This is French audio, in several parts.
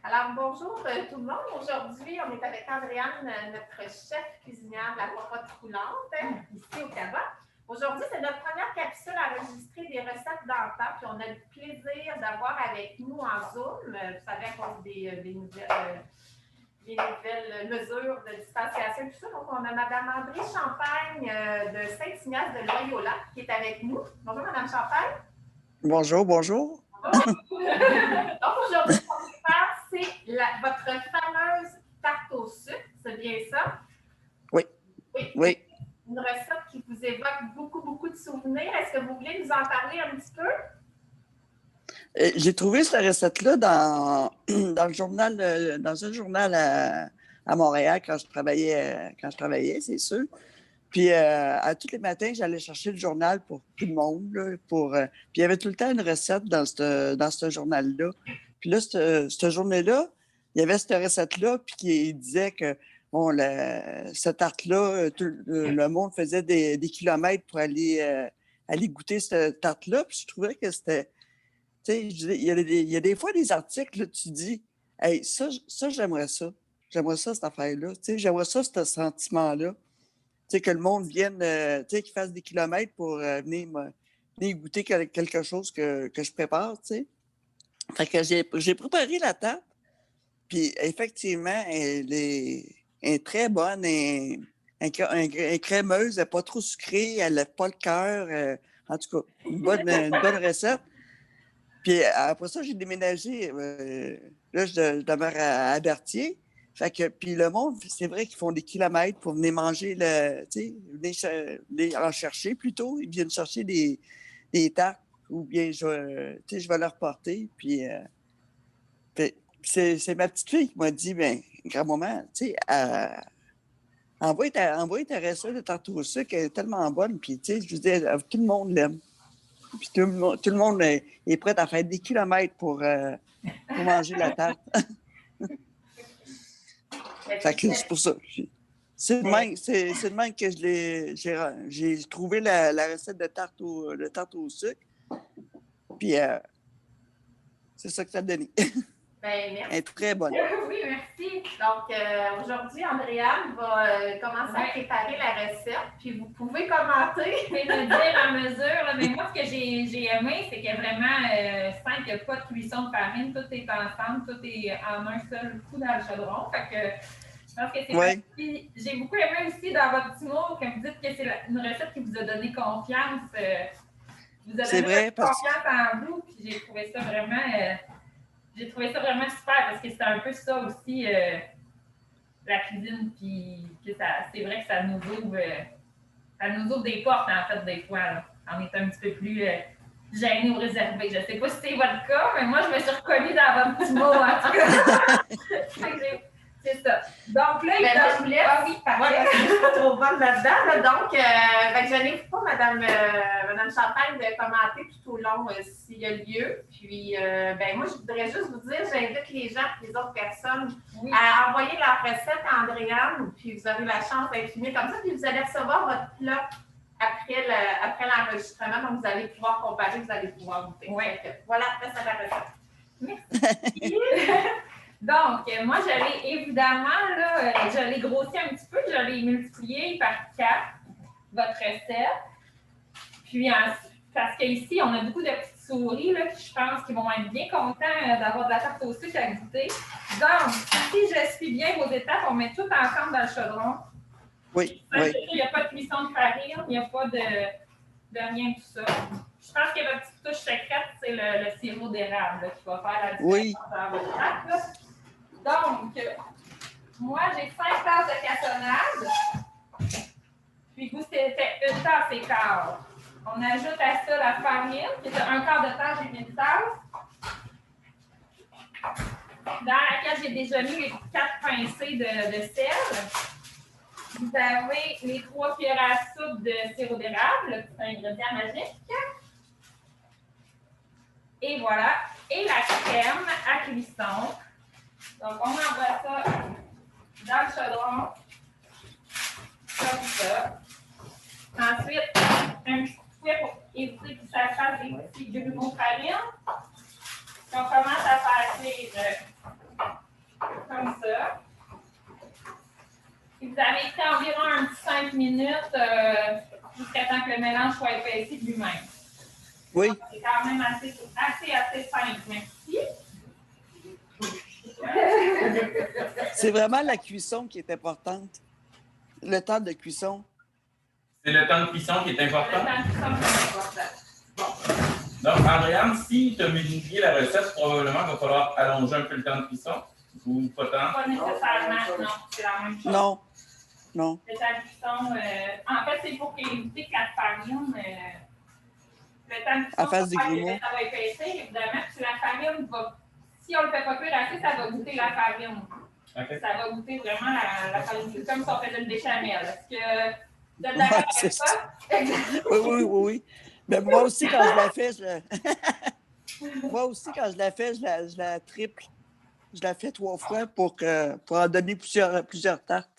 Alors, bonjour tout le monde. Aujourd'hui, on est avec Andréane, notre chef cuisinière de la Popote Roulante, ici au Cabas. Aujourd'hui, c'est notre première capsule à enregistrer des recettes d'antan. Puis on a le plaisir d'avoir avec nous en Zoom, vous savez, à cause des nouvelles mesures de distanciation et tout ça. Donc, on a Mme André Champagne de Saint-Ignace de Loyola qui est avec nous. Bonjour, Mme Champagne. Bonjour, bonjour. Donc, aujourd'hui, ce qu'on va faire, c'est votre fameuse tarte au sucre. C'est bien ça? Oui. Oui. Une recette qui vous évoque beaucoup de souvenirs. Est-ce que vous voulez nous en parler un petit peu? J'ai trouvé cette recette-là dans le journal, dans un journal à Montréal quand je travaillais, c'est sûr. Puis à tous les matins, j'allais chercher le journal pour tout le monde. Là, puis il y avait tout le temps une recette dans ce journal-là. Puis là, cette journée-là, il y avait cette recette-là, puis qui disait que bon, cette tarte-là, le monde faisait des kilomètres pour aller goûter cette tarte-là. Puis je trouvais que c'était... Tu sais, il y a des fois des articles, là, tu dis, hey, ça j'aimerais ça. J'aimerais ça, cette affaire-là. Tu sais, j'aimerais ça, ce sentiment-là. Tu sais, que le monde vienne, tu sais, qu'il fasse des kilomètres pour venir goûter quelque chose que je prépare, tu sais. Fait que j'ai préparé la tarte, puis effectivement, elle est très bonne, elle est crémeuse, elle n'est pas trop sucrée, elle n'a pas le cœur. En tout cas, une bonne recette. Puis après ça, j'ai déménagé. Là, je demeure à Berthier. Fait que, puis le monde, c'est vrai qu'ils font des kilomètres pour venir manger, tu sais, venir en chercher plutôt. Ils viennent chercher des tartes ou bien je vais leur porter. Puis c'est ma petite fille qui m'a dit, bien, grand-maman, tu sais, envoie ta recette de tarte au sucre, elle est tellement bonne. Puis, tu sais, je vous dis, tout le monde l'aime. Puis tout le monde est prêt à faire des kilomètres pour manger la tarte. Fait que c'est pour ça. C'est de même que j'ai trouvé la recette de tarte au sucre. Puis c'est ça que ça a donné. Bien, merci. Elle est très bonne. Oui, merci. Donc, aujourd'hui, Andréane va commencer à préparer la recette, puis vous pouvez commenter. Et me dire à mesure. Là, mais moi, ce que j'ai aimé, c'est qu'il y a vraiment simple, il n'y a pas de cuisson de farine, tout est ensemble, tout est en un seul coup dans le chaudron. Fait que je pense que c'est facile. J'ai beaucoup aimé aussi dans votre petit mot, quand vous dites que c'est une recette qui vous a donné confiance. Vous avez donné confiance en vous, puis j'ai trouvé ça vraiment... J'ai trouvé ça vraiment super parce que c'était un peu ça aussi, la cuisine, puis que c'est vrai que ça nous ouvre des portes, en fait, des fois. Là. On est un petit peu plus gêné ou réservé. Je ne sais pas si c'est votre cas, mais moi, je me suis reconnue dans votre petit mot, en tout cas. C'est ça. Donc là, je vous laisse. Ah oui, parfait. Je ne suis pas trop bonne là-dedans. Là. Donc, je n'invite pas Mme Champagne de commenter tout au long s'il y a lieu. Puis, moi, je voudrais juste vous dire, j'invite les gens et les autres personnes à envoyer leur recette à Andréane. Puis, vous aurez la chance d'être filmé comme ça. Puis, vous allez recevoir votre plat après l'enregistrement. Donc, vous allez pouvoir comparer, vous allez pouvoir goûter. Oui. Voilà, après ça, la recette. Merci. Donc, moi, évidemment, là, je l'ai grossi un petit peu, je l'ai multiplié par 4, votre recette. Puis, parce qu'ici, on a beaucoup de petites souris, là, qui, je pense, qui vont être bien contents d'avoir de la tarte au sucre à goûter. Donc, si je suis bien vos étapes, on met tout ensemble dans le chaudron. Oui. Il n'y a pas de cuisson de farine, il n'y a pas de rien de tout ça. Je pense que votre petite touche secrète, c'est le sirop d'érable qui va faire la différence dans votre tarte. Là. Donc, moi, j'ai 5 tasses de cassonade. Puis vous, c'était une tasse et quart. On ajoute à ça la farine, qui est un quart de tasse, j'ai mis une tasse. Dans laquelle j'ai déjà mis les 4 pincées de sel. Vous avez les 3 cuillères à soupe de sirop d'érable, le petit ingrédient magique. Et voilà. Et la crème à cuisson. Donc, on envoie ça dans le chaudron, comme ça. Ensuite, un petit fait pour éviter que ça fasse des petits grumeaux de farine. Puis on commence à faire cuire comme ça. Puis vous avez fait environ un petit 5 minutes jusqu'à temps que le mélange soit épaissi de lui-même. Oui. C'est quand même assez simple. Merci. C'est vraiment la cuisson qui est importante. Le temps de cuisson. C'est le temps de cuisson qui est important. Le temps de cuisson, c'est important. Donc, Andréane, si tu as modifié la recette, probablement qu'il va falloir allonger un peu le temps de cuisson. Ou pas tant. Pas nécessairement, non. C'est la même chose. Non. Non. Le temps de cuisson, en fait, c'est pour éviter que la farine, le temps de cuisson, fasse des grumeaux. ça va épaissir, évidemment. Puis la farine va, si on ne le fait pas cuire assez, ça va goûter la farine. Okay. Ça va goûter vraiment la farine. C'est comme si on faisait une béchamel. Est-ce que vous êtes Ouais, d'accord c'est avec ça? Oui. Mais moi aussi, quand je la fais, moi aussi, quand je la fais, je la triple. Je la fais 3 fois pour en donner plusieurs tartes.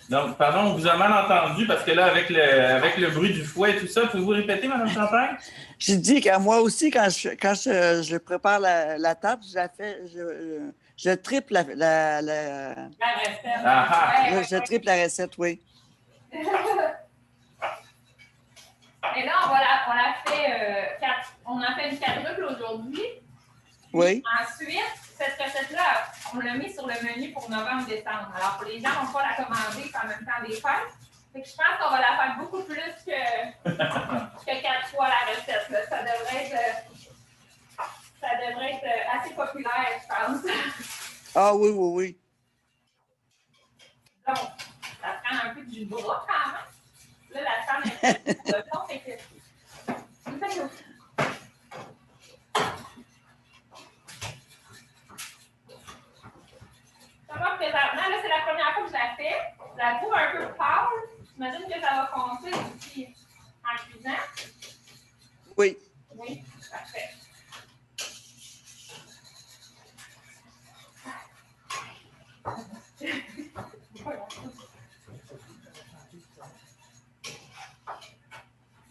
Donc, pardon, on vous a mal entendu parce que là, avec le bruit du fouet et tout ça, pouvez-vous répéter, Mme Champagne? J'ai dit que moi aussi, quand je prépare la tarte, je la fais, je triple la La recette. Ah, je triple la recette, oui. Et là, on a fait une quadruple aujourd'hui. Oui. Ensuite, cette recette-là, on l'a mis sur le menu pour novembre-décembre. Alors, les gens vont pas la commander en même temps des fêtes. Fait que je pense qu'on va la faire beaucoup plus que 4 fois la recette. Là. Ça devrait être assez populaire, je pense. Ah oui. Donc, ça prend un peu du bras quand même. Là, la femme est le fond, c'est que. Ça va présentement, là, c'est la première fois que je la fais. Je la trouve un peu pâle. J'imagine que ça va foncer aussi en cuisant. Oui. Oui, parfait.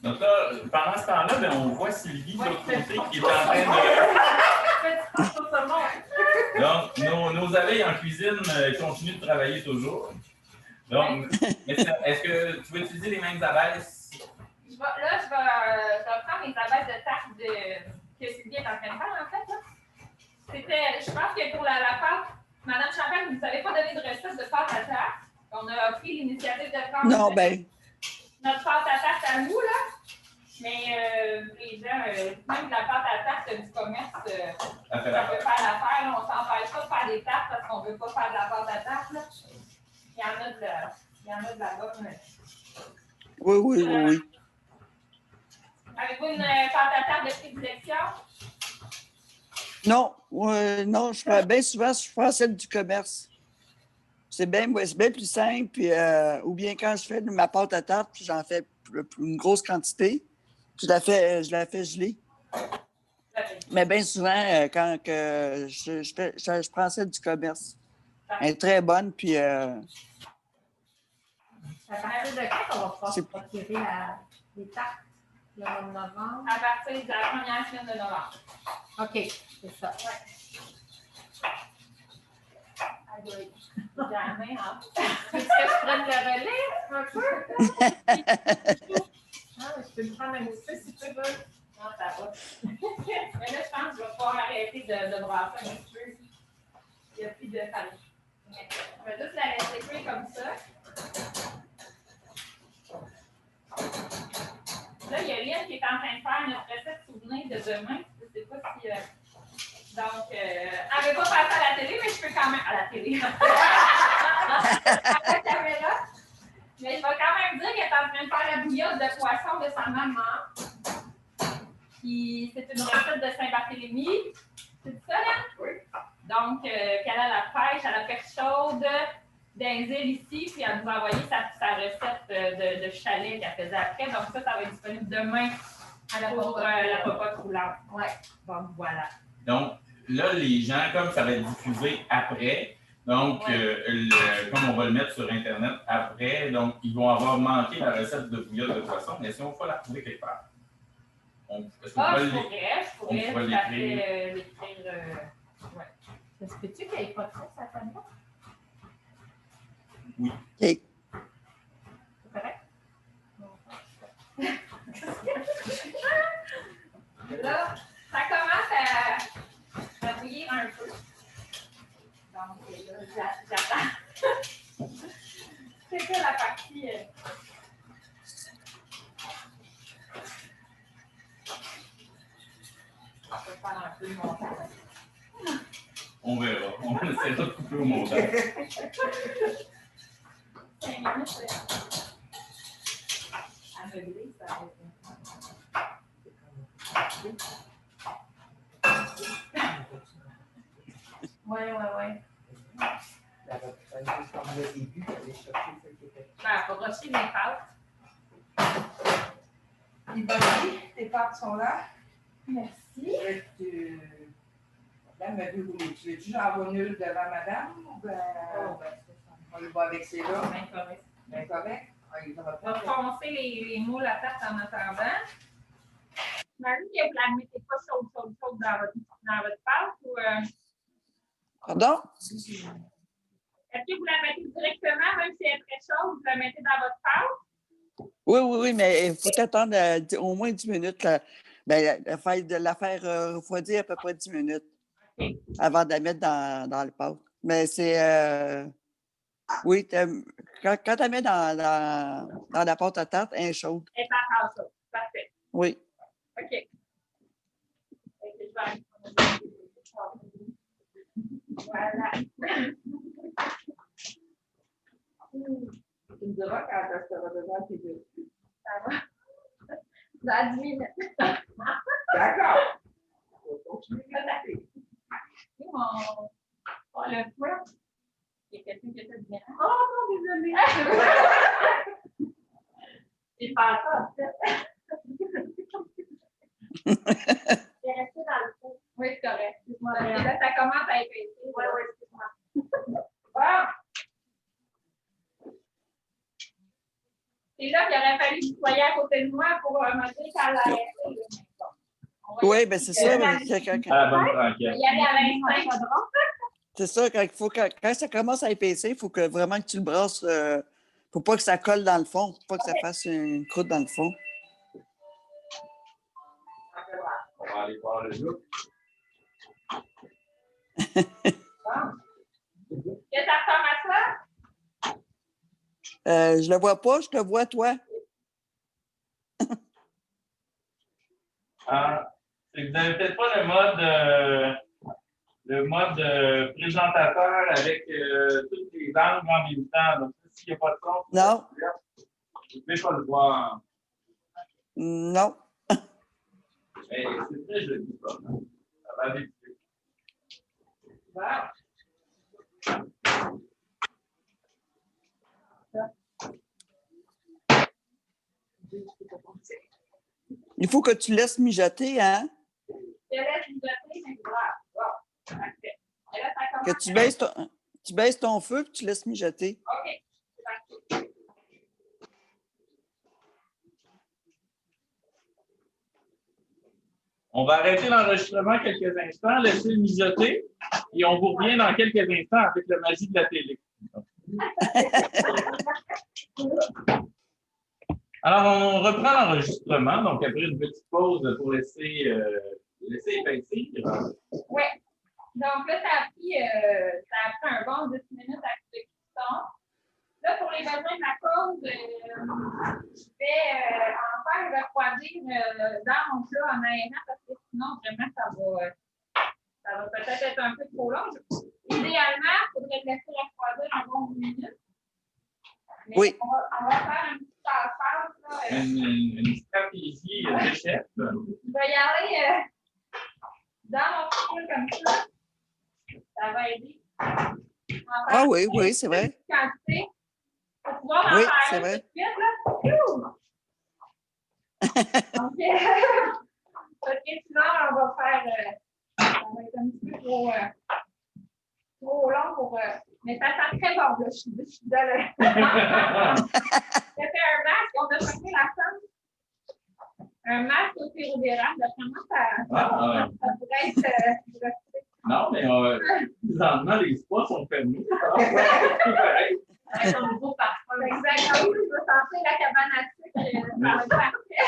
Donc là, pendant ce temps-là, ben, on voit Sylvie de l'autre côté qui est en train de... Donc, nos abeilles en cuisine continuent de travailler toujours. Donc, est-ce que tu veux utiliser les mêmes abeilles? Je vais prendre les abeilles de tarte que Sylvie est en train de faire, en fait. Là. Je pense que pour la pâte, Mme Champagne, vous ne nous avez pas donné de recette de pâte à tarte. On a pris l'initiative de prendre notre pâte à tarte à nous, là. Mais les gens, même la pâte à tarte du commerce, ça peut faire l'affaire. On ne s'empêche pas de faire des tartes parce qu'on ne veut pas faire de la pâte à tarte. Là. Il y en a de la bonne. Oui. Avez-vous une pâte à tarte de prédilection? Non, je fais bien souvent, je fais celle du commerce. C'est bien plus simple. Puis, ou bien quand je fais ma pâte à tarte, puis j'en fais une grosse quantité, je la fais geler. Mais bien souvent, quand que je prends celle du commerce. Elle est très bonne, puis... À partir de quand on va pouvoir procurer les tartes? Le mois de novembre? À partir de la première semaine de novembre. OK, c'est ça. Ouais. Jamais, hein? Est-ce que je prenne le relais un peu? Je peux me prendre un petit peu si tu veux. Non, ça va. Mais là, je pense que je vais pouvoir arrêter de brasser un petit peu. Il n'y a plus de farine. On va juste la laisser cuire comme ça. Là, il y a Lynn qui est en train de faire notre recette souvenir de demain. Je ne sais pas si... Donc, elle ne veut pas passer à la télé, mais je peux quand même... À la télé. À la caméra. Mais je vais quand même dire qu'elle est en train de faire la bouillotte de poisson de sa maman. Puis, c'est une recette de Saint-Barthélemy. C'est ça, là? Oui. Donc, qu'elle a la pêche à la perche chaude d'un île ici, puis elle nous a envoyé sa recette de chalet qu'elle faisait après. Donc, ça va être disponible demain à la popote roulante. Oui. Donc, voilà. Donc, là, les gens, comme ça va être diffusé après, Donc, comme on va le mettre sur Internet après, donc ils vont avoir manqué la recette de bouillotte de poisson, mais si on va la retrouver quelque part, est-ce qu'on pourrait l'écrire. Ouais. Est-ce que tu qu'il n'y ait pas de sauce à ta main? Oui. OK. C'est correct? Là, ça commence à bouillir un peu. Donc, là, j'attends. C'est ça la partie. On peut faire un peu de montage. On verra. On essaiera de couper au montage. 5 minutes. À meubler, ça va être. Oui. Il faut rocher les pâtes. Les bonnes, tes pâtes sont là. Merci. Madame, tu veux-tu j'en vois nul devant madame? Ou ben, on y va avec ces là. Bien correct. Bien correct. On va foncer les moules à tarte en attendant. Marie, que vous la mettez pas chaude dans votre pâte ou. Pardon? Est-ce que vous la mettez directement, même si elle est très chaude, vous la mettez dans votre pâte? Oui, mais il faut attendre au moins 10 minutes. Ben, la faire refroidir à peu près 10 minutes avant de la mettre dans le pâte. Mais c'est. Oui, quand tu la mets dans la pâte à tarte, elle est chaude. Elle est encore chaude. Parfait. Oui. OK. Voilà. Tu me diras quand elle sera devant tes deux. Ça va. Dans 10 minutes. D'accord. Le poids. Il y a quelqu'un qui a fait bien. Oh non, désolée. C'est pas ça, en fait. Il est resté dans le pot. Oui, c'est correct. Là, ça commence à épaisser. Oui, excuse-moi. Bon. C'est là qu'il aurait fallu que vous soyez à côté de moi pour me dire qu'elle a arrêté. Oui, bien c'est ça. À la bonne franquette. Il y aller à l'instinct. C'est ça, quand ça commence à épaissir, il faut vraiment que tu le brasses. Il ne faut pas que ça colle dans le fond. Il ne faut pas que ça fasse une croûte dans le fond. On va aller voir le look. Bon. Qu'est-ce que ça ressemble à ça? Je le vois pas, je te vois, toi. C'est que vous n'avez peut-être pas le mode présentateur avec toutes les angles en même temps. Donc, s'il n'y a pas de son, Non. vous ne pouvez pas le voir. Non. Mais c'est très joli, ça. Ça va aller. Il faut que tu laisses mijoter, hein? Je laisse mijoter, mais voilà. Bon, parfait. Et là, ça commence. Que tu baisses ton feu et tu laisses mijoter. OK. Parfait. On va arrêter l'enregistrement quelques instants, laisser le mijoter, et on vous revient dans quelques instants avec la magie de la télé. Alors, on reprend l'enregistrement, donc après une petite pause pour laisser épaissir. Oui. Donc là, ça a pris un bon 10 minutes à couper le cuisson. Là, pour les besoins de la cause, je vais en faire refroidir dans mon plat en aérant parce que sinon, vraiment, ça va peut-être être un peu trop long. Idéalement, il faudrait le laisser refroidir un bon 10 minutes. Mais oui. On va faire un petit passage. Une stratégie de chef. Je vais y aller dans mon fil comme ça. Ça va aider. Ah oui, c'est vrai. Quantité. Pour pouvoir en Oui, faire c'est tout vrai. de suite, là. Donc, parce que sinon, on va faire. Ça va être un petit peu trop long pour Mais ça sent très bon, là. Je suis désolée. J'ai fait un masque, on a choqué la femme. Un masque au sirop d'érable, vraiment, ça pourrait être. Non, mais présentement, les spas sont fermés. C'est pareil. C'est un nouveau parfum. Exactement. Oui, je veux sentir la cabane à sucre. Ça va être parfait.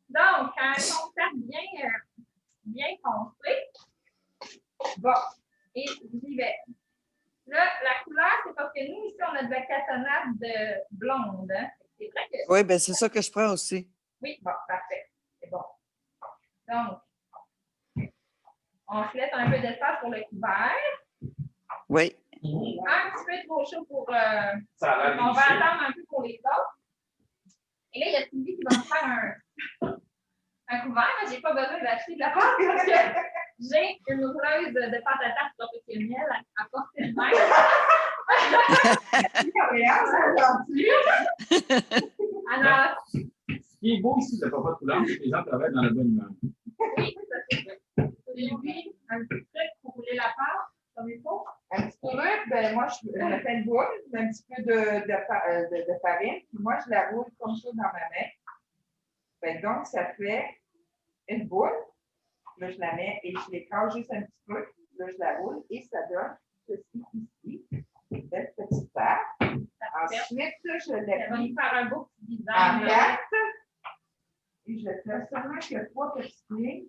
Donc, un concept bien foncé. Bon. Et j'y vais. Là, la couleur, c'est parce que nous, ici, on a de la cassonade de blonde. Hein? C'est vrai que. Oui, bien, c'est ça que je prends aussi. Oui, bon, parfait. C'est bon. Donc, on se laisse un peu d'espace pour le couvert. Oui. Un petit peu trop chaud pour. Ça a l'air On va délicieux. attendre un peu pour les autres. Et là, il y a Sylvie qui va me faire un couvert. Je n'ai pas besoin d'acheter de la pâte parce que j'ai une rouleuse de pâte à tarte professionnelle à portée de main. Alors, Ce qui est beau ici de Papa Coulomb, c'est que les gens travaillent dans la bonne humeur. oui, ça c'est vrai. Aujourd'hui, un petit truc pour rouler la pâte, comme il faut. Un petit peu, ben moi, je fais une boule, un petit peu de farine, puis moi, je la roule comme ça dans ma main. Ben, donc, ça fait une boule. Là, je la mets et je l'écrase juste un petit peu. Là, je la roule et ça donne ceci ici, cette petite pâte. Ensuite, je Ça va l'applique nous faire un beau petit en design. quatre. Et je fais seulement que 3 petites lignes.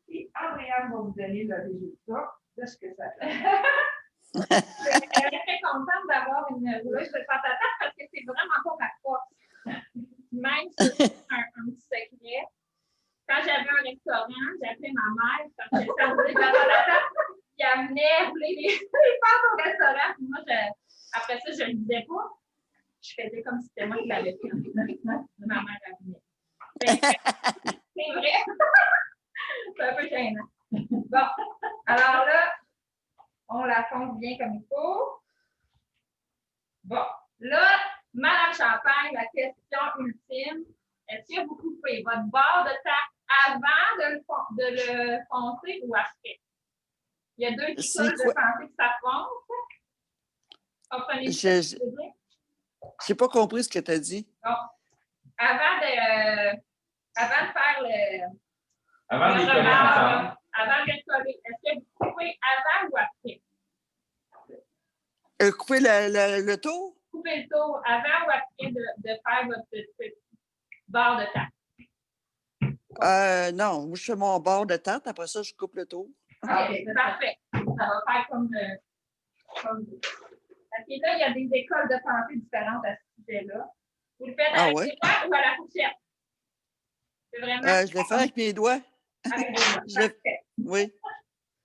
Et Andréane va vous donner le résultat de ce que ça fait. Je suis très contente d'avoir une rouleuse de pâte à tarte parce que c'est vraiment pas ma force. Même si c'est un petit secret. Quand j'avais un restaurant, j'appelais ma mère quand j'étais rouler de la pâte à tarte, puis elle venait rouler les pâtes au restaurant. Puis moi, après ça, je ne le disais pas. Je faisais comme si c'était moi qui l'avais fait. Ma mère, elle venait. C'est vrai. C'est un peu gênant. Bon, alors là, on la fonce bien comme il faut. Bon, là, Madame Champagne, la question ultime, est-ce que vous coupez votre bord de tarte avant de le foncer ou après? Il y a deux qui C'est de quoi? penser que ça fonce. Comprenez-vous ce que je veux dire? Je n'ai pas compris ce que tu as dit. Bon, avant de faire le Avant de les coller rebord, ensemble, là, avant de le coller, est-ce que vous coupez avant ou après? Couper le tour? Coupez le tour avant ou après de faire votre petit bord de tarte? Non, moi, je fais mon bord de tarte. Après ça, je coupe le tour. OK, parfait. Ça va faire comme vous. Parce que là, il y a des écoles de pensée différentes à ce sujet-là. Vous le faites avec les doigts ou à la fourchette? C'est vraiment. Je le fais avec mes doigts. Avec les doigts. Parfait. Oui.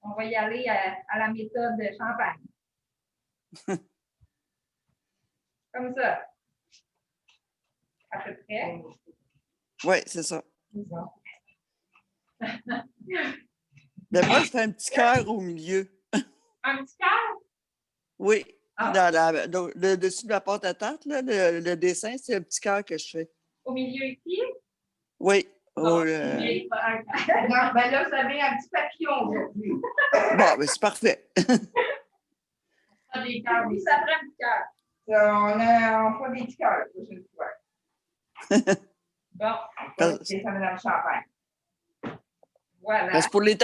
On va y aller à la méthode de Champagne. Comme ça. À peu près. Oui, c'est ça. Mais moi, je fais un petit cœur au milieu. Un petit cœur? Oui. Ah. Le dessus de la pâte à tarte, là, le dessin, c'est un petit cœur que je fais. Au milieu ici? Oui. Bon, Non, ben là, ça vient un petit papillon aujourd'hui. Bon, ben c'est parfait. Ça des cœurs. Oui, ça prend un petit cœur. On fait des petits cœurs, la prochaine fois. Bon. C'est ça, Mme Champagne. Voilà. Parce que pour les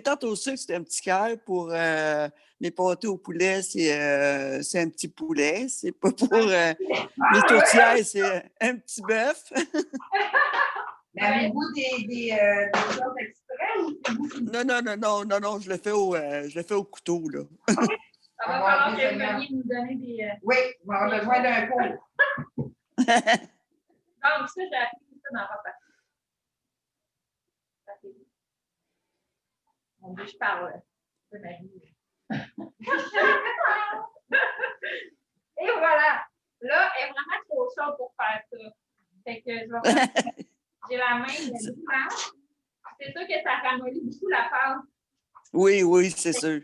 tartes au sucre, c'est un petit cœur. Pour les pâtés au poulet, c'est un petit poulet. C'est pas pour les tourtières, c'est un petit bœuf. Mais avez-vous des choses exprès ou c'est vous? Non, je le fais au couteau, là. Ça va falloir que vous veniez nous donner des. Oui, on a besoin d'un pot. Donc, ça, j'ai appris ça dans la pâte. Mon Dieu, je parle de ma vie. Et voilà. Là, elle est vraiment trop chaude pour faire ça. Fait que je vais faire ça. J'ai la main blanche. C'est sûr que ça ramollit beaucoup la pâte. Oui, c'est sûr.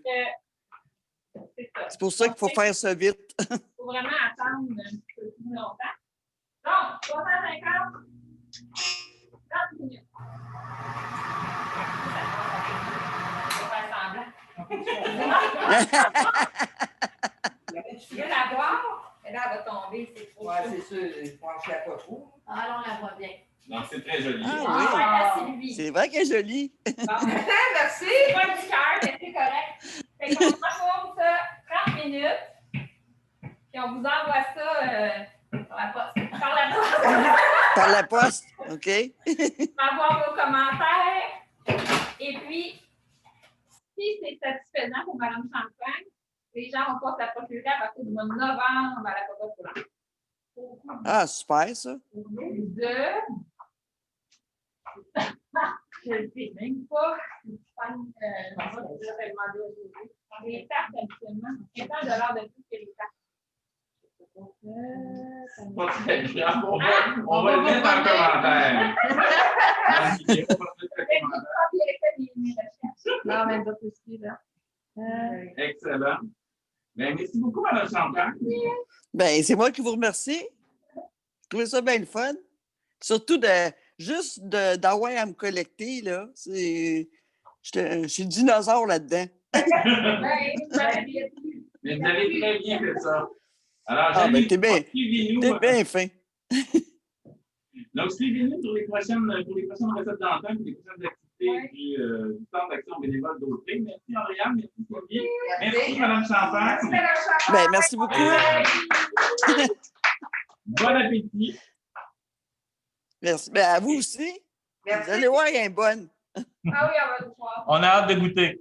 C'est ça. C'est pour ça qu'il faut faire ça vite. Il faut vraiment attendre un petit peu plus longtemps. Donc, 350, 30 minutes. On va faire semblant. Tu veux la voir? Elle va tomber, c'est trop. Ouais, c'est sûr, je pense que je la pas fou. Alors, on la voit bien. Donc, c'est très joli. Ah Ah, oui. ouais, c'est lui. C'est vrai qu'elle est jolie. Merci. C'est pas du cœur, mais c'est correct. Fait qu'on envoie ça 30 minutes. Puis on vous envoie ça par la poste. Par la poste. Par la poste, OK? Avoir vos commentaires. Et puis, si c'est satisfaisant pour Mme Champagne, les gens vont pas se la procurer à partir du mois de novembre à la Copa Couleur. Ah, super, ça. Je ne sais même pas. Les tartes, habituellement, c'est $15 de plus que les tartes. Pas très bien. On va le mettre en commentaire. Non, même pas possible. Excellent. Bien, merci beaucoup, Mme Champagne. Ben, c'est moi qui vous remercie. Je trouvais ça bien le fun. Surtout d'avoir à me collecter, là. Je suis dinosaure là-dedans. Mais vous avez très bien fait ça. Alors, Ah, ben, t'es suivez-nous. bien fin. Donc, suivez-nous pour les prochaines recettes d'antan, pour les prochaines activités du Centre d'action bénévole d'Autrey. Merci, Andréane. Merci, Sylvie. Merci, Mme Champagne. Ben, merci beaucoup. Bon appétit. Merci. Ben, à vous aussi. Vous allez voir, elle est bonne. Ah oui, on va le voir. On a hâte de goûter.